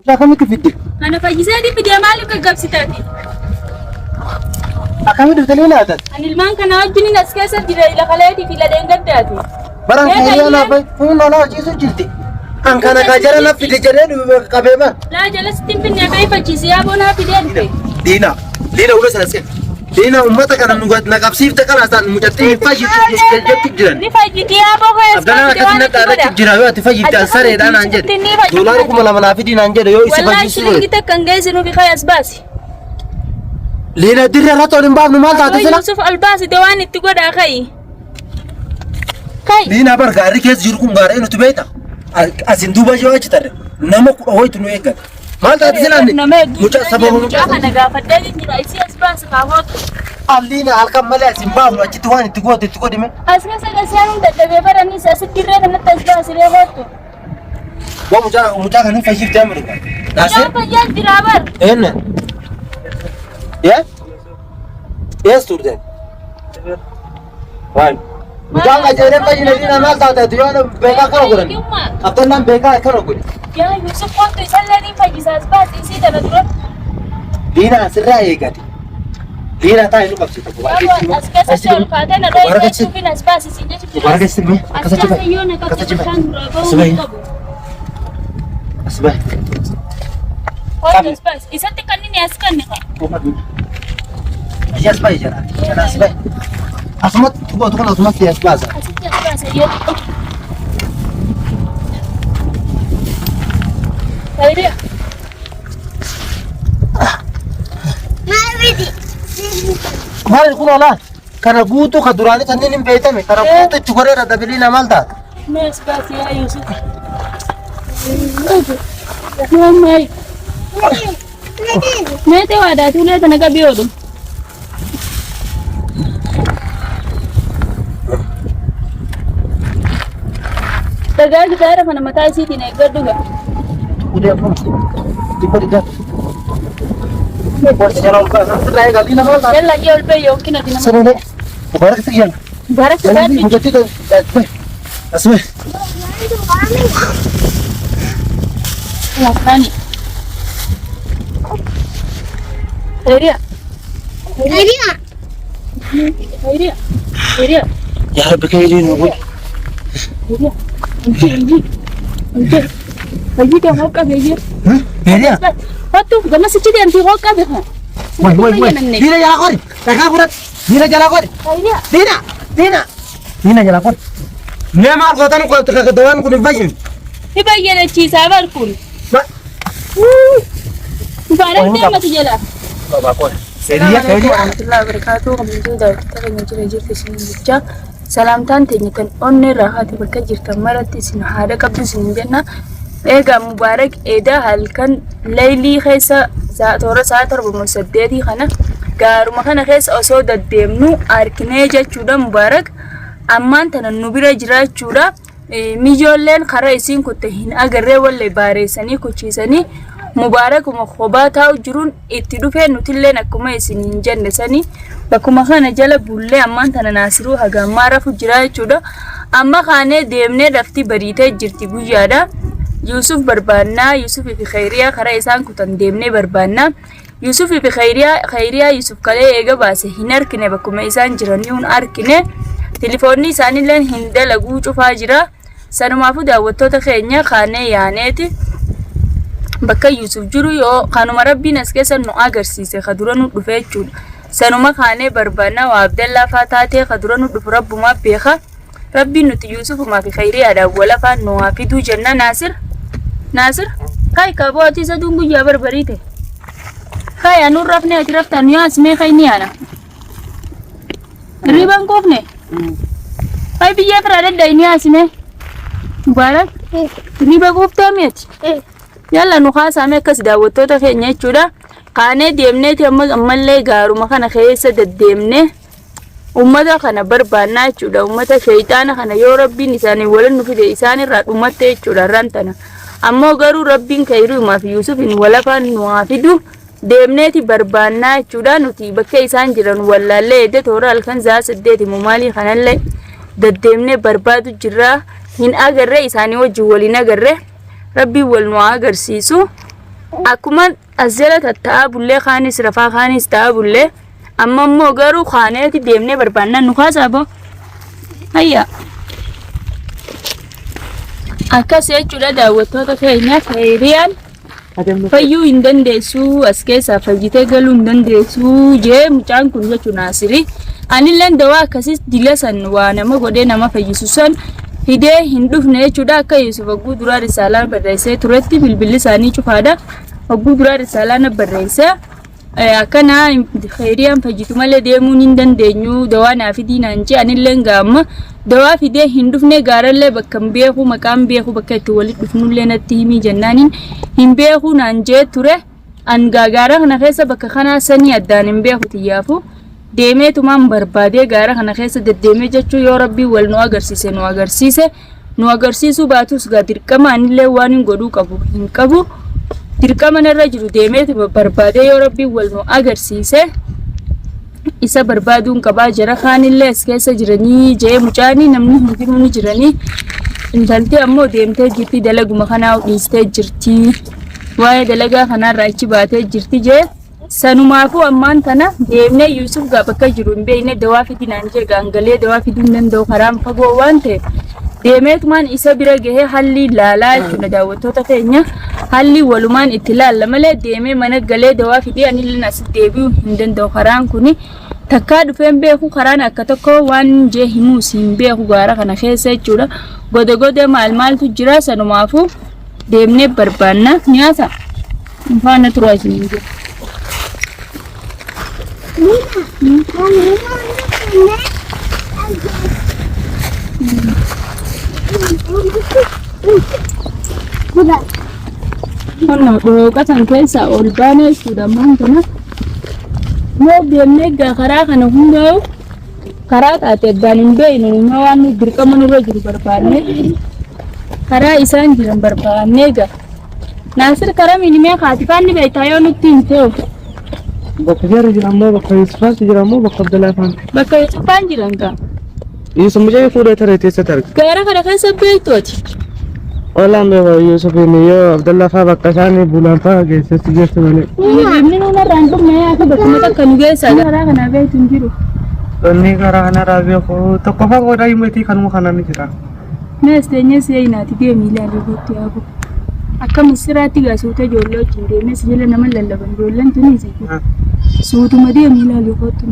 لا كم تفيدي أنا فجسادي في جمالك القبستاتي أكمل دليل هذا أنا المان كان أجني نسكاسة دي إلى خلاتي في لدين قداتي برا كيري أنا فون أنا جيسو جلتي أن كان كاجرا لا في دجرين كبيبة لا جلست تنبني أبي فجسي أبونا في دين دينا ولا سلسل دينا أمتك أنا نقابسيف تكنا أصلا مجتمع فاجي تجرن نفاجئ أبو خيس أبداً كنا تارك تجرا تفاجئ تأثر إذا نانجد دولاركم ولا منافدين نانجد يو والله شلون كده كان جايز إنه في خيس باسي لينا دري راتو لمباب نمال تاتسلا يوسف الباسي دواني تقول أخي لينا برغاري كيس جيركم غاري إنه تبيتا أسين دوبا جوا أجتر نمك هوي تنو إيجاد مال تاتسلا مجا سبب مجا أنا قافت دلني رئيسي أسباس كهوت لينا هالكم ملا سيمباب ما أجتواني تقول دي من أسمع سكسيان تدبي فرني سأسكر رأي نتأسباس لهوت ومجا كانوا فاجيف تعملوا ناصر فجأة درابر هنا يا ستودنت واي مجا كجرين فاجي ندينا مال تاتا ديوانا بيكا كانوا قرن أبداً بيكا كانوا قرن يا يوسف قلت يسألني فجأة أسباس يسيد أنا لينا سرّا إيجاتي لينا تاي نو كابسي يا أسكاس شغل كاتنا رأي تشوفين أسباس يسيد وبارك اسمي كذا جبا كذا جبا أسبوع قلت أسباس يسألني كنني أسكنني أجي أسبوع جرا أنا أسبوع أسمع تقول أسمع في أسبوع أسباس يا خيرية ما يقول الله كنا بوتو خدراني تنين بيتامي كنا بوتو تشكره ردا بلينا مالتا ما أسباس يا يوسف يا ماي ما توادا تقول أنا كبيرة تقال تعرف أنا متى سيتي نقدر دوغا udah apa tiba tiba buat jalan ke sana kali nama يلا جي البي يمكن أدينا sana deh mubarak sekian بارك jadi الله itu asme يا ثاني خيرية خيرية خيرية ya rabbi kayak ini gue خيرية انت هجي كم هوكا بيجي ya هاتو قلنا سكتي انت هوكا بها woi Dina jalan kori kakak kurat Dina jalan kori خيرية Dina jalan kori Nema kota nu kota kedoan kuning bajin يبين الشيء سافر كل بارك الله ما تجلا bakor seria ورحمة الله وبركاته من جودة وكتاب نجيل جيرت سنين بجا سلامتان تنيكن أني راحت بكجير تمرت سن هذا قبل سنين جنة إيجا مبارك إيدا هالكن ليلي خيسا زاتورة ساتر بمسددي خنا قارو مخنا خيس أصود الدمنو أركنيجا جودا مبارك أمان تننبرا جرا جودا ميجولين خرايسين كتهين أجرّي ولا باريساني كوتشيساني مبارك ومخوبات أو جرون اتدوفه نتلين أكما يسنين جنة سني بكما خانة جل بولي أمان تنا ناسرو هجا مارا فجراء جودا أما خانة ديمنة رفتي بريتة جرتي بوجادا يوسف بربانا يوسف في خيرية خرايسان كتن ديمنة بربانا يوسف في خيرية يوسف كله إيجا باسه هنر كنه بكما يسان جرانيون أركنه تليفوني ساني لين هنده لغو چوفا جرا سانو مافو داوتو تخينيا خانه يانيتي bakka Yusuf jiru yoo kanuma rabbiin as keessa nu agarsiise kadura nu dhufee jechuudha. Sanuma kaanee barbaanna waa Abdallaa faa taatee kadura nu dhufu rabbumaa beeka. Rabbiin nuti Yusufumaa fi Khayriyaadhaan wala faan nu haa fiduu jenna Naasir kai kabooti isa duun guyyaa barbariite. Kai anuun rafne ati raftan yoo asmee kayni yaana. Riban koofne. Kai biyyee firaa daddaa'inii asmee. Mubaarak riba kooftaa mi'ati. Yalla nu khaasamee akkas daawwattoota keenya jechuudha. Kaanee deemneeti ammallee gaaruma kana keessa deddeemnee ummata kana barbaannaa jechuudha. Ummata shayxaana kana yoo rabbiin isaanii waliin nu fide isaanirraa dhumatte jechuudha rantana. Ammoo garuu rabbiin Khayruumaa fi Yuusufin walafaan nu haa fidu deemneeti barbaannaa jechuudha. Nuti bakka isaan jiran wallaallee edde toora halkan saa 8 mumaalii kanallee deddeemnee barbaadu jirra. Hin agarree isaanii wajjin waliin agarree. Rabbi wal nu agarsiisu akkuma asjala tatta'a bullee kaanis rafaa kaanis ta'a bullee amma immoo garuu kaaneeti deemnee barbaannaan nu kaasaa boo hayya akkas jechuudha daawwattoota keenya Khayriyaan fayyuu hin dandeessu as keessaa fayyitee galuu hin dandeessu jee mucaan kun jechuun Naasirii anillee dawaa akkasis dilasan waa nama godhee nama fayyisu san fidee hin dhufne jechuudha akka Yusuf Agguu duraa risaalaa barreessee turetti bilbilli isaanii cufaadha Agguu duraa risaalaa barreessee akkana Khayriyaan fayyitu malee deemuun hin dandeenyu dawaa naa fidii naan jee anillee gaamma dawaa fidee hin dhufne gaarallee bakka hin beeku maqaan beeku bakka itti walitti dhufnullee natti himii jennaaniin hin beeku naan jee ture an gaara kana keessa bakka kanaa sanii addaan hin beeku tiyyaafu deemee tumaan barbaadee gaara kana keessa deddeemee jechuu yoo rabbii wal nu agarsiise nu agarsiisuu baatus gaa dirqama anillee waan hin godhuu qabu hin qabu dirqama narra jiru deemee barbaadee yoo rabbii wal nu agarsiise isa barbaaduun qabaa jara kaanillee as keessa jiranii jee mucaanii namni hundinuu ni jiranii intalti ammoo deemtee jirti dalaguma kanaa dhiistee jirti waa'ee dalagaa kanaarraa achi baatee jirti jee sanumaafuu ammaan tana deemnee Yusuf gaa bakka jiru hin beekne dawaa fidii naan jee gaangalee dawaa fiduu hin danda'u karaan fagoo waan ta'eef deemeetumaan isa bira gahee halli laalaa jechuudha daawwattoota keenya halli walumaan itti laalla malee deemee mana galee dawaa fidee anillee as deebi'uu hin danda'u karaan kuni takkaa dhufeen beeku karaan akka tokko waan jee himuu siin beeku gaara kana keessa jechuudha goda maaltu jira sanumaafuu deemnee barbaanna nyaata faana turaa isin jira Ono dhooqatan keessa ol baanee jechuudha maantana yoo deemnee karaa kana hundaa'u karaa taate addaan hin beeknu immoo waan dirqama nurra jiru barbaannee karaa isaan jiran barbaannee gaa Naasir karaa miidhimee kaatifaanni beektaa yoo nutti hin ta'u bakka jarri jirammoo bakka Yusufaatti jirammoo bakka Abdallafaan bakka Yusufaan jiran gaa Yusuf mucaa fuudhee taree teessatti arga gaara kana keessa beektooti Olaan beekaa Yusuf yoo Abdallafaa bakka isaan bulaan fa'aa geessatti geessu malee inni nuuna raandumee akka bakkuma takka nu geessaa karaa kana beektu hin jiru inni karaa kanarraa beeku tokko fagoo daa'immatii kanuma kanaan jira Nees teenyee seenaati deemii ilaalee gootti yaabu akka misiraatti gaasuuta ijoollee wajjin deemes jala nama lallaban ijoolleen tunis suutuma deemii ilaalee gootti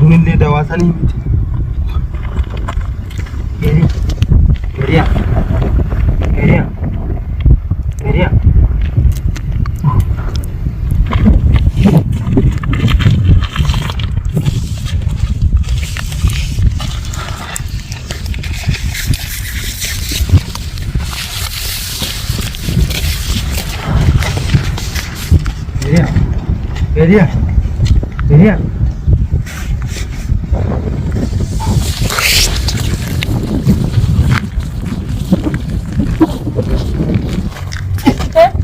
hunillee dawaasanii Khayriyaan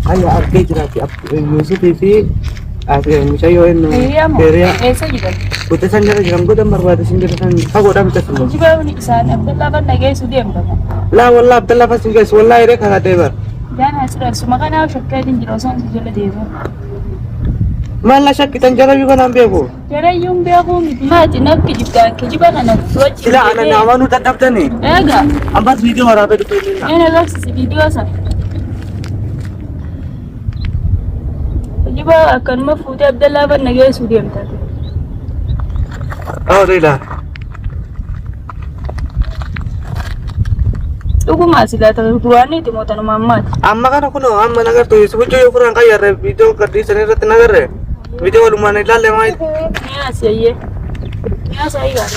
Ayo arke jiraati Yusufii fi mucayyoo inni Khayriyaan eessa jiran? Gote san jala jiran godan barbaadesin jira san fagoodhaan bitatu Jibaawni isaan Abdallafaa nageessu deemtama. laa wallaa Abdallafaa sin geessu wallaa yeree karaa deebar Jaan asirra suma kanaaf shakkeetiin jira osoo hin jala deemu. maal shakkitan jarabii kanaan beeku Jarayyuun beekuu miti. Maati nafti jibdaan kijiba kana wajjin. sila ana naamaanuu dadhabdanii Egaa. ambaas viidiyoo waraabee dhufee Ena agarsiisi viidiyoo sana. Kijiba akkanuma fuutee Abdallafaa nageessu deemtaa. Rila Dhuguma sila duraanii itti mootanuma ammaati. amma kana kuno amma nagartu Yusuf yoo furan qayyarre viidiyoo gadhiisan irratti nagarre Video walumaan ilaalle maal? Nyaasi ayyee. Nyaasa ayii gaari.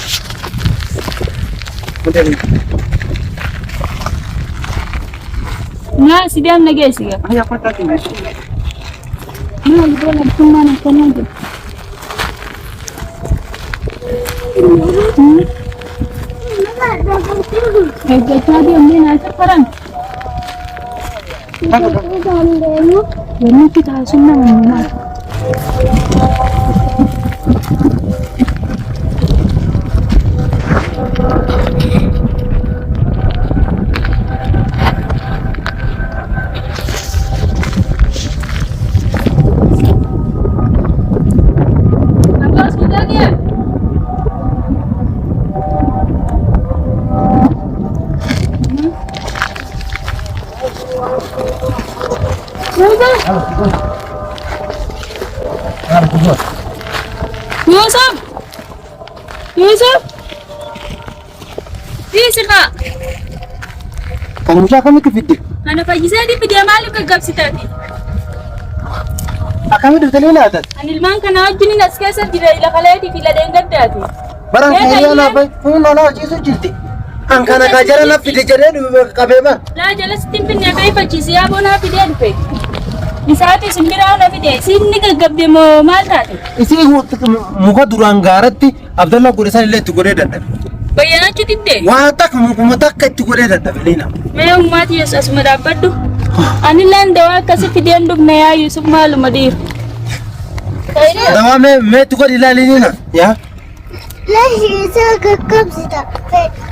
Nyaasi deemna geessiga. Ayyaa fataa kenna. Maal boona bitummaan akkanaa jiru. Eeggachaa deemnee naasa faran. Wanni itti taasisu nama maal? Yusuf! Yusuf! Bisi ka! Kan mucaa kamitti fidde? Ana fayyisee di fidee maaliif gaggabsitaati? Akkamitti dhuftanii laatan? Ani ilmaan kana wajjin as keessa jira lafaleetii fi ladeen gaddaati. Baran keenyaa laafee humna laa ciisu jirti. Kan kana kaa jara na fide jedhee qabee bara. Laa jala sittiin finnee ka'ee fachiisee yaaboo naa fidee dhufe. Isaatis simbiraa na fide siinni gaggabde moo maal taate? Isii muka duraan gaaratti Abdallah godhe san illee itti godhee dadhabe. Bayyanachu tiddee? Waan takka mukuma takka itti godhee dadhabe liina. Mee ummaati yesu asuma dhaabbadhu. Ani laan dawaa akkasi fideen dhufne yaa Yusuf maaluma dhiiru. Dawaa mee itti godhi ilaali liina. Yaa. Laashi isaa gaggabsita.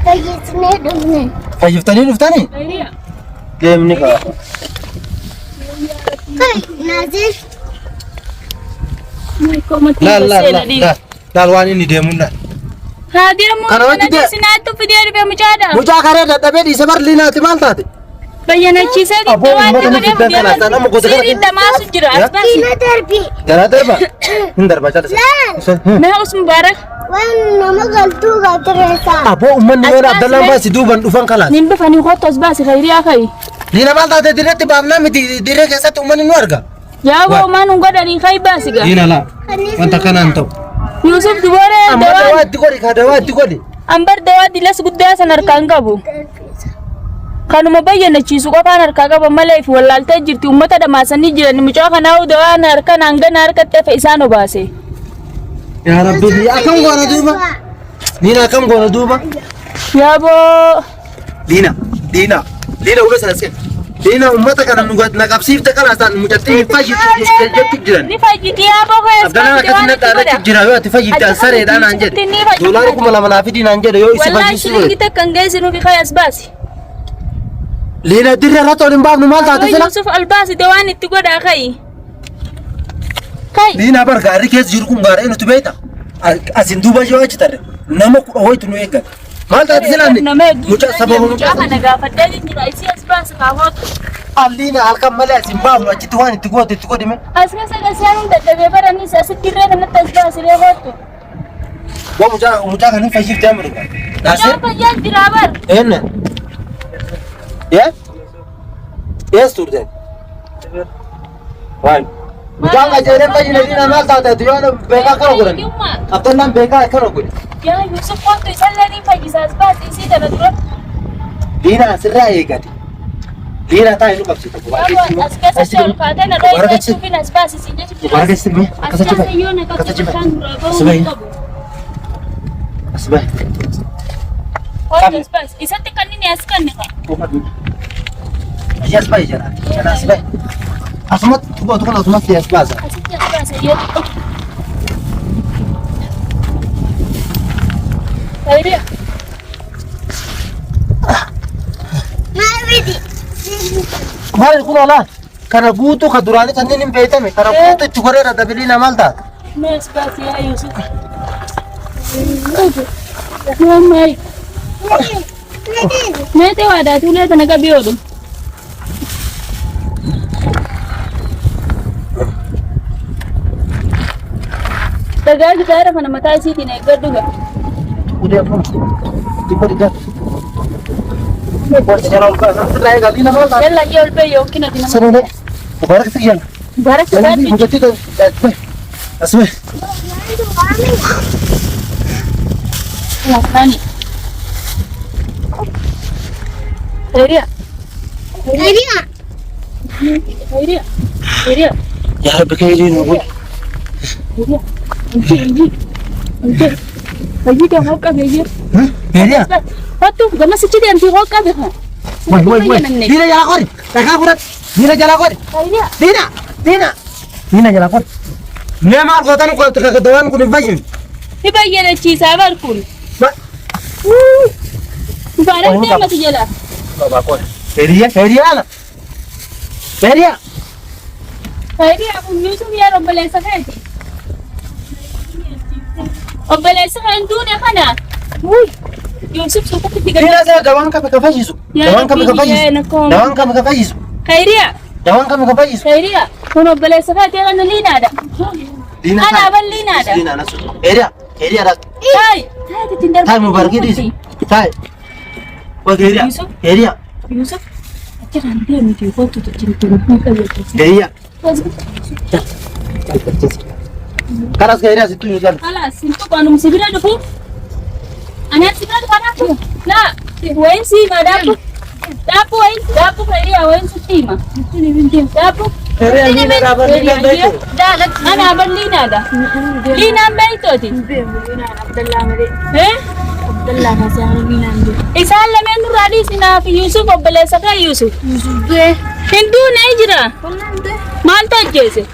Fayyisnee dhufne. Fayyiftanii dhuftanii? Ayiriya. Deemni qaba. Naazir. Laal waan inni deemuun laal. Haa deemuu Kana wajji kana sinaattu fidee dhufe mucaadha. Mucaa karee dadhabee dhiise bar liinaati maal taate? Bayyanachiisee Aboo, waan uummata godhee nuti danqalaa, sana amma gosa kana sirriin dhamaasu jira as baasi. Kiina darbi. Garaa darba? Hin darba calisa. Mee us mubaarak Waan nama galtuu gaatireessaa. Aboo uummanni waan Abdallaan baasi duuban dhufan kalaas. nin dhufanii kottu as baasi khayriyaa kayi. Liina maal taate direetti baafnaa miti diree keessatti uummanni nu arga. Yaa boo maan hin godhanii kayi baasi gaa. Liina laa wanta kanaan ta'u. Yusuf dubooree Amma dawaa dawaa itti godhi kaa dawaa itti godhi. ambar dawaa dilas guddaa san harkaan qabu. Kanuma bayyanachiisu qofaan harkaa qaban malee fi wallaaltee jirti uummata dhamaasanii jiran mucaa kanaa dawaan harkaan hangana harkatti hafe isaan obaase. Yaa Rabbi akkam goona duuba. Liina akkam goona duuba. Yaa boo Liina ulee sana seen. Liina uummata kana nu naqabsiifte kalaas ta'an mucattii hin fayyisu jechuun jiran. ni fayyiti yaa boo koyees Abdallaan akkasii natti aarrachuuf jira yoo ati fayyifte sareedhaan naan jedhe. Doolaara 2000 naa fidii naan jedhe yoo isi Wallahi fayyisuu shilingi takka hin geessinu fi kayi as baasi. Liina dirree irratti ol hin baafnu maal taate sila? Yusuf albaasi dawaan itti godhaa kayi. Kayi. Liina bar gaarii keessa jiru kun gaarii nuti beekta. Asin duuba yoo achi tarre nama 10 ho'itu nu eeggata. Maal taate sila inni? Mucaa sababa mucaa kana gaafadhee jira isii as baasi kaawwatu. Liina halkan malee asin baafnu achitti waan itti goote itti godhime. As keessa gasaan hin dadhabee baraniis asitti dirree kanatti as baasi reebootu. Waa mucaa kan hin fayyifte amma dhugaa. Mucaan fayyaa jira bar. Enne. Yes turte. Waan. Mucaan qajeelee fayyina liina maal taate yoo beekaa kana godhan. Abdallaan beekaa akkana godhe. Yaa Yusuf kottu isallee ni fayyisa as baasi isii tana dura. Liina asirraa eegate. Liina taa hin qabsitu. As keessa ol kaatee na dhoohi jechuuf hin as baasi si jechuuf. Bara keessi mee As keessa yoo na qabdu bishaan duraa bahuu hin qabu. Asbah. Kottu as baasi isatti kan inni as kanne ka. Yes bay jara. Asbah. Asmat tuh kan asmat yes baza. Asitti as baasi yoo. Ayiriya. Maaridi. Maal kun ala kana guutuu ka duraanii kanneen hin beekame kana guutuu itti godheera dabiliina maal taate? Mee as baasi yaa Yusuf. Mamai. Mete wadaa tuulee tana qabiyoodhu. Dhagaa gitaara kana mataa isiitiin eeggadhu gaa. Udah pun tiba tiba. Buat sejarah ulpa, saya kali nama lah. Yalla ol bee yookiin ati nama. Sana deh, mubarak sekian. Barak Jadi sadaati. muncul itu, Asme. Nani? Area. Area. Area. Area. Ya Rabbi kaili no boy. Area. Lagi dah hoka beje. Area. Waktu gama sicil yang di hoka beha. Woi. Dina jala kor. Taka kurat. Dina jala kor. Area. Dina jala kor. Ne mal gotan ko taka dawan ko bayin. Ibayana ci sabar kun. Ba. Barang dia mati jala. Baba kor. Area. Area aku Yusuf ya Rabbal Sakati. Rabbal Sakati dunia kana. Yusuf suka ketiga. Dina saya dawan kami kafajisu. Dawan kami kafajisu. Khairia. Khairia. Kuno Rabbal Sakati kana lina ada. Dina. Ana ban lina ada. Dina nasu. Area dah. Hai tindar. Tay mubarak di. Tay. Wah area. Yusuf. Acha dia ni foto tu cinta muka dia. Area. Karas area situ juga. Alas, itu kalau mesti bila tu. Anak sibila tu mana tu? Nah, wain si madapu. Dapu Khairia wain sutima. Ini binti dapu. Area ni berabar ni kan baik. Dah, ana ban lina dah. Lina baik tu ti. Abdullah mari. Abdullah kasih lina ni. Isal le menu radi sina fi Yusuf Rabbal Sakati Yusuf. Yusuf deh. Hindu nahi jira. Konan deh. Malta jese.